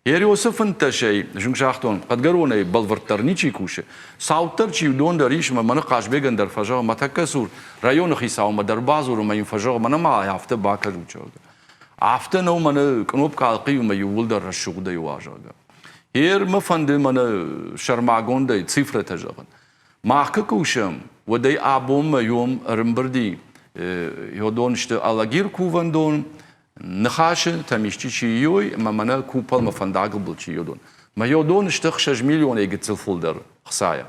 Yer Yosef'in taşey jungshachton qadgarone balvartarnichi kushe sautar chi don darish mana qashbegan dar fajar matakasur rayon khisaw madar bazur ma fajar mana ma hafta bakaruchog After no mana knop kalqi ma yulda rashugda yuajaga. Hier ma fande mana sharmagonda cifra tajagan. Ma kusham waday abom yom rimberdi yodon işte alagir kuvandon nakhashe tamishchi chi yoy ma mana kupal ma fandagl bulchi yodon. Ma yodon işte 6 milyon egetzel folder khsaya.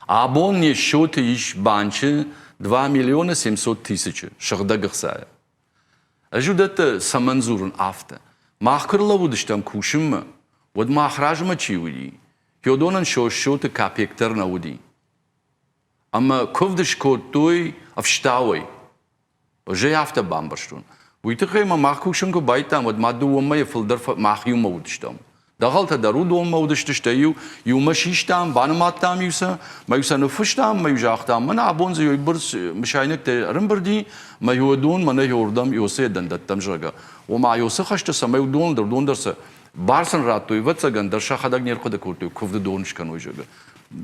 Abon ne shote ish banche 2,700,000 shagda khsaya. Ajudat samanzurun afta. Mahkırla vudishtam kushim wad mahrajma chiwidi. Yodonan shote kapektar na wudi. Ama kovdish kotoy afshtawy. Oje afta bambarstun. Witikhay ma mahkushun ko baitam wad madu wama filder mahyum wudishtam. Dahalta darud wama wudishtayu yuma shishtam banamatam yusa mayusa nufshtam mayujachtam mana abonze yoyburs mishaynek de rimberdi ma yodun mana yordam yose dandattam jaga o ma yose khashta samay udon darsa barsan ratoy vatsagan dar shahadag nerqada kurtu kovda donishkan ojaga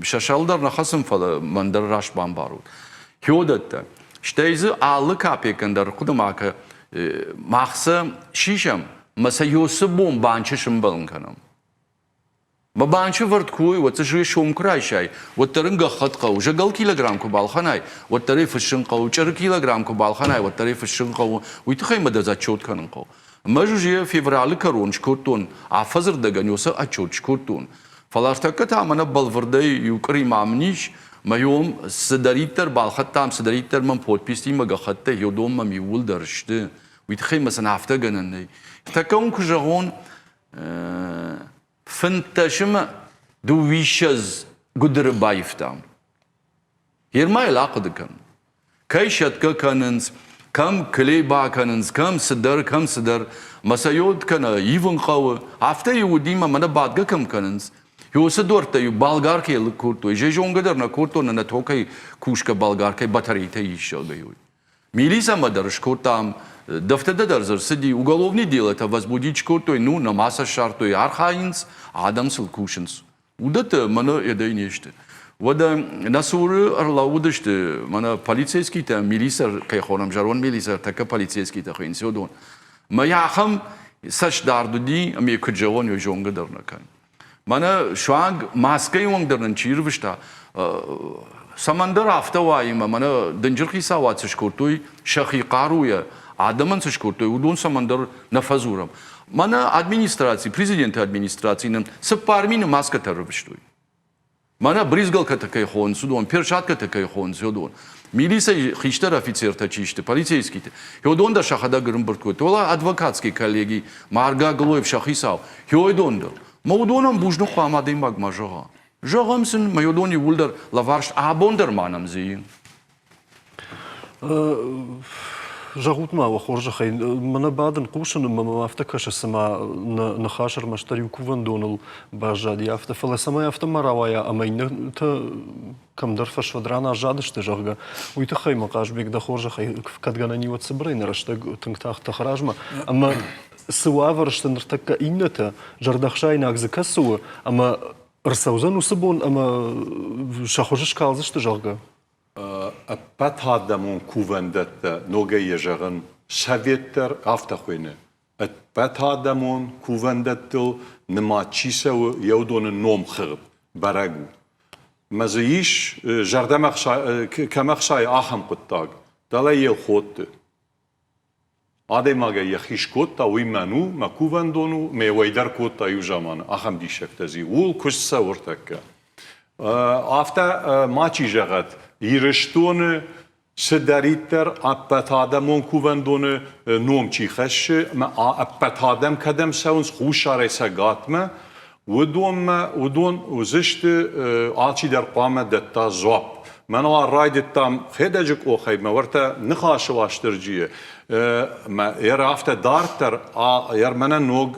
shashaldar nakhasım fala mandar rash bambarut hyodatta shteyzi allı kapekan dar qudamaka mahsa shisham masa yose bom banche shimbaln kanam Ma banche vart kui, wat ze shom kraishay, wat teringa khatqa, je gal kilogram ko balkhanay, wat tarif shinqa, 4 kilogram ko balkhanay, wat tarif shinqa, wit khayma da za chot kanan ko. Ma juje fevral karon shkurtun, afazr da ganyosa a chot shkurtun. Falartakat amana balvarday yukri mamnish, ma yom sdariter balkhatam sdariter man podpisti ma gakhatta yodom ma miul darshte. Wit khayma san hafta gananay. Takon ku jaron Fantaşıma duvişaz gudur bayiftam. Yermay laqdıkan. Kayşatka kanınız, kam kleba kanınız, kam sidar, masayod kana yivun qaw. Hafta yudima mana badga kam kanınız. Yosa dorta yu balgarke kurtu. Jejongadar na kurtu na tokay kuşka balgarke batarita yişalgayu. Milisa madarış kurtam. Дафтада дарзар сиди уголовное дело это возбудить шкуртой ну на масса шартой архаинс адамсыл кушинс удата мана эдай неште вада насуры арлаудышты мана полицейский та милисар кайхонам жарон милисар така полицейский та хин сёдон ما یاخم سش داردودی امی کجوان یا جونگ در نکن من شواگ ماسکی وان در نچیر وشتا سمندر آفته وایم من دنجر خیسا واتش کرتوی شخی قارویا آدمان سش کرتوی ودون سمندر نفذورم من ادمینستراسی پرزیدنت ادمینستراسی نم سپارمین ماسک تر وشتوی من بریزگل کتکی خون سودون پیرشات کتکی خون سودون میلیسای خیشتر افیسر تچیشته پلیسیسکی هیودون در شخدا گرم برکوت ولی ادوکاتسکی کلیگی مارگا گلویف شخیساو هیودون در مودونم بوجنو خامادیم باگ ماجها جاهمسن میودونی ولدر لوارش آبوندر مانم زین جاهوت ما وخورج خي من بعدن قوشن ما افتكرش السما نخاشر مشتري وكوفن دونل باجادي افت فلا سما افت مراوايا اما ان كم درفش فدرانا جادش تجرغا ويتخي مقاش بيك دا خورج خي كدغاني وتصبرين رشتك تنكتاخ تخراجما اما سوافرش نرتك انتا جردخشاين اكزكسو اما رسوزن وسبون اما شخوجش كالزش تجرغا بات هادمون کووندت نوگه جغن سویتر افتخوینه بات هادمون کووندت نما چیسو یودون نوم خرب برگو مزیش کمخشای آخم قطاق دلای خود آده ماگه یخیش کتا وی منو ما کووندونو می ویدر کتا یو جامان آخم دیشک تزی وول کش سورتک آفتا ما چی جغد يرشتون سداريتر أبت هادمون كوفندون نوم چی خش ما أبت هادم كدم سونس خوشاره سقات ما ودون وزشت آلچی در قامة دتا زواب من رای دتام خداجك أو خيب ما ورتا نخاش واشترجيه ما يرافت دارتر يرمنا نوغ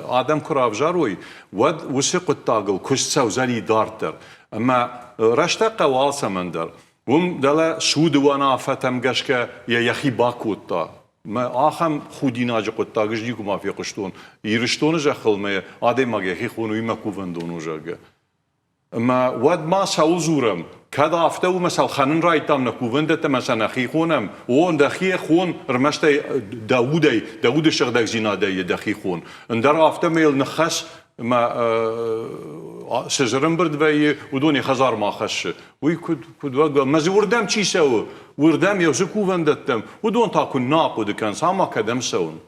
آدم كراف جاروي ود وسق التاقل كش سوزاني دارتر اما رشته قوال سمندر وم دلا سود وانا فتم گشکه یا یخی باکوتا ما آخم خودی ناج قطع گشتی کو مافیا قشتون ایرشتون جخل ما آده ما یخی خونوی ما کوفندونو جاگه اما ود ما سال زورم کدا افته و مثلا خانن رایتام نکوفندت مثلا خی خونم و دخی خون رمشت داود شغدک زیناده دخی خون اندر افته میل نخس ما سجرم برد وی ودونی خزار ما خش وی کد وقت مزی وردم چی سو وردم یوزو کووندتم ودون تا کن ناقود کن ساما کدم سون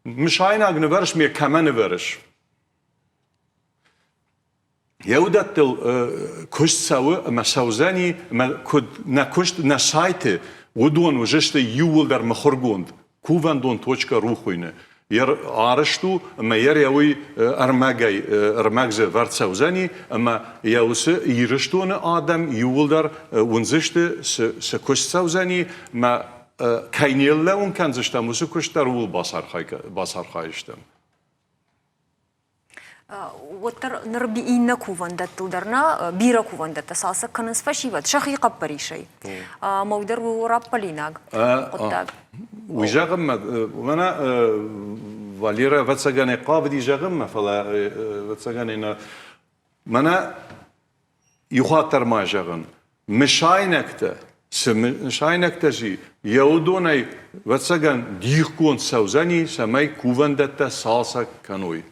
مش عین اگه نورش می کمان نورش یودت کشت سو ما سوزنی ما کد نکشت نسایت ودون وجشت یول در مخرگوند کووندون توچکا روخوینه ير عارشتو اما ير يوي ارماغز ورد سوزاني اما يوس يرشتون آدم يولدر ونزشت سكش سوزاني ما كاينيلا ون كان زشتم وسكشتر وول باسار خايشتم وتر نربي إننا كوفندت ودرنا بيرا كوفندت أساسا كان سفشيبت شقيقة بريشي مودر ورابليناغ قطاق ويجاغم وانا واليرا فتسجاني قابدي جاغم فلا فتسجاني منا يخاطر ما جاغن مشاينكتا مشاينكتا جي يودوني فتسجان ديخكون سوزاني سماي كوفندت ساسا كانوي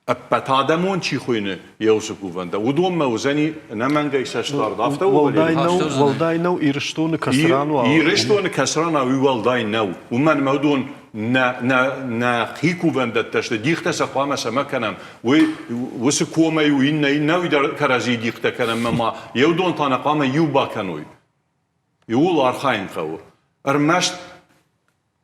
أبتادمون چی خوینه یوسف کوفنده ودوم موزنی نمانگی سشتار دافته والداينو إيرشتون كسران إيرشتون كسران والداينو ومن مودون نا خي کوفنده تشت ديخته سقامه سمكنم وسكومه وين نو در كرازي ديخته كنم ما يودون تنقامه يوبا كنوي يقول أرخاين خو أرمشت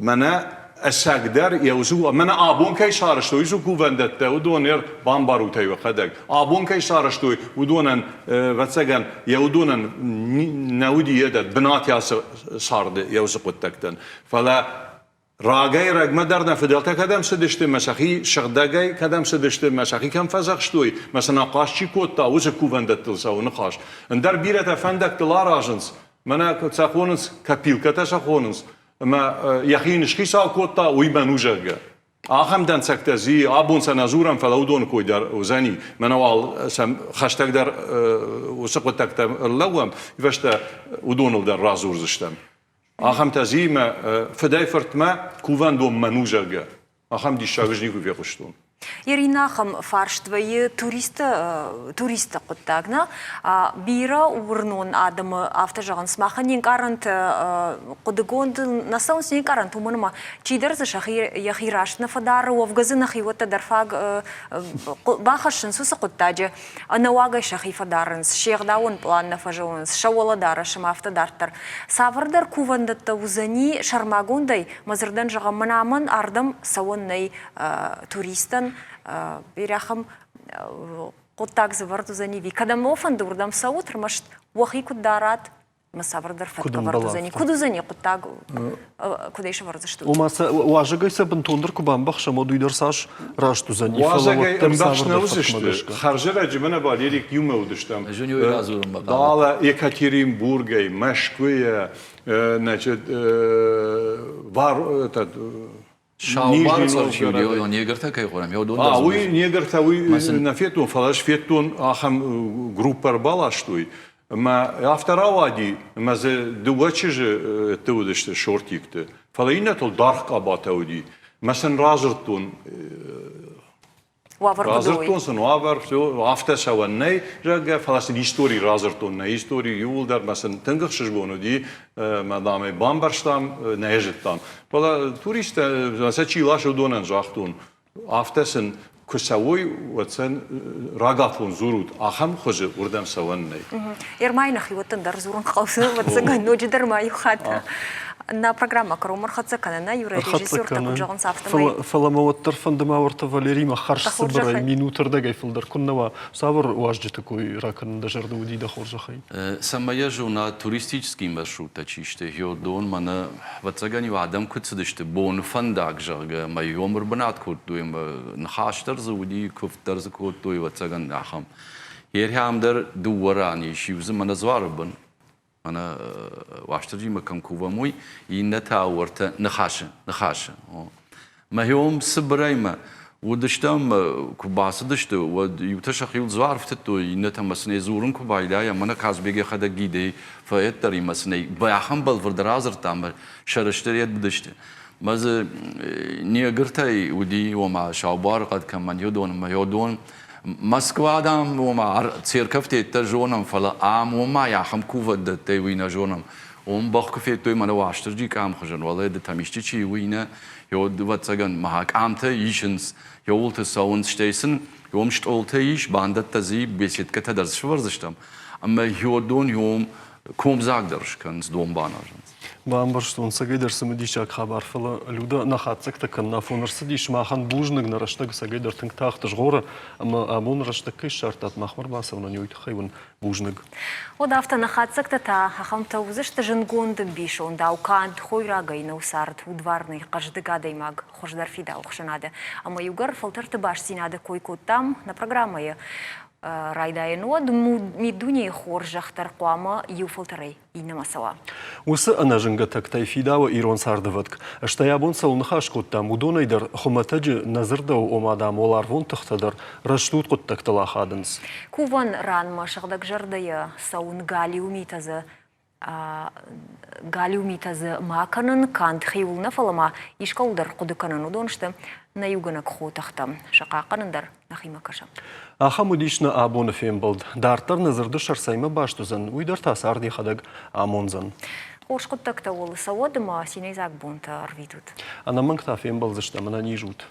منا الساقدر يوزو من آبون كي صارشتو يزو كوفندت ودونير بامباروتي وخدك آبون كي صارشتو ودونن واتسجن يودونن نودي يدد بنات ياس صارد يوزو قتكتن فلا راجي رج مدرنا فدلتا كدم سدشت مسخي شغداجي كدم سدشت مسخي كم فزخشتوي مثلا قاشي كوتا وزو كوفندت تلساو نقاش اندر بيرة فندك تلاراجنس منا كتساخونس كابيل كتساخونس ما يخين شخيصا كوتا ويبانو جاگا آخم دن سكتزي آبون سنازورم فلودون كوي در وزاني منوال سم خشتك در وسقطك اللوام يفشت ودون در رازور زشتم أخم تزيمة فداي فرتما كوفان دوم منوجرجة أخم دي شاغجني كوفي قشتون Иринахам фарштвайы туристы құттағына. Бира урнун адымы автожағын смаха нен қарант құдығонды насаун сен қарант умыныма чидарзы яхирашны фадары овгазы нахиота дарфаг бахашын сусы құттажы анауагай шахи фадарынс шеғдауын планна фажауынс шауаладары шым автодарттар. Савырдар кувандатта узани шармагундай мазырдан жаға мұнамын ардым сауыннай туристан бирахам قطاق زبرتو زني في كذا موفن دور دم صوت رمشت وخي كدارات مسافر درفت كبرتو زني كدو زني قطاق كديش ورزشتو وما واجي سبن توندر كوبان بخش مودو يدرساش راشتو زني واجي امبخش نوزشت خرجه رجمنا باليريك يوم ودشتم جونيو يرازورم بقى دالا يكاتيرينبورغ مشكوية значит var شاوبار صارشيو يو نيجرتا كي قرام يو دون وي نيجرتا وي نفيتون فلاش فيتون اخم جروبر بالاشتوي ما افتراوادي ما دوتشج تودشت شورتيكت فلاينا تول دارك اباتودي مثلا رازرتون رازرتون سنوافر سو after سواني جا فلاس هيستوري رازرتون هيستوري يولدر مثلا تنقخش بونو دي مدام بامبرشتام نيجتام فلا توريست مثلا شي لاشو دونن جاختون after سن كسوي وتسن راغافون زورود اخم خج وردم سواني يرماي نخي وتندر زورن قوس وتسغن نوجدر ما يخات на программа Крумар Хацакана, юрорежиссер такой же он сафтамай. Фаламоваттар фандамаварта Валерима харш сабрай минутер дагай филдер куннава савр уажджи такой ракан дажарда удида хоржахай. Самая жена туристический маршрут тачиште йодон мана ватсагани вадам кутсдышты бон фандак жарга май умр банат куртуем нахаштар зуди куфтар закуртуй ватсаган нахам. Ерхамдер дуарани шивз мана зварбан. أنا واشتري مكان كوفا موي ينتا ورتا نخاشة ما يوم سبرايما ودشتم كوباس دشت ويتشخ يول زوار فتتو ينتا مسني زورن كوبايدا يا منا كاز بيجي خدا جيدي فيتري مسني بيحم بالفردرازر تامر شرشتريت بدشت ماز نيغرتاي ودي وما شاوبار قد كمان يودون ما يودون مسكوا دام وما تسيركفتي تجونم فلا عام وما يحم كوفد تيوينا جونم بخ في توي ما واشترجي كام خجن والله ده تمشتي شي وينا يود واتسغن ماك امته يشنس يولت ساون شتيسن يوم شتولت يش باندت تزي بيسيت كتدرس شورزشتم اما يودون يوم كوم زاغدرش كانز دوم بانارجنس Бамбарштун сагайдар самадишак хабар фала люда нахатсак такан на фонарсадиш махан бужныг нараштаг сагайдар тыңтахтыш гора ама абун раштак шартат махмар басавна нюйт хайван бужныг. Одафта нахатсак та хахам таузышты жынгондын биш онда аукант хойрагай наусарт удварный каждыгадай маг хождар фида ухшанады. Ама югар фалтырты баш синады койкот там на программае райдайнод мидуни хоржахтар қуама юфылтырай инамасава. Усы анажынга тактай фидава ирон сардыватк. Аштаябон саунхаш коттам удонайдар хуматаджи назырдау омадам олар вон тахтадар раштут коттак талахадынс. Куван ранма шагдак жардая саун галиумитазы маканын кант хиулна фалама ишкалдар кудыканын удонышты на юганак хотахтам шақақанындар нахима каша. Ахамудишна абона фембалд. Дартар назырды шарсайма баштузан. Уйдар тасар дихадаг амонзан. Ошқыттакта олы сауадыма синайзак бонта арвидут. Ана мангта фембалзышта мана нижут.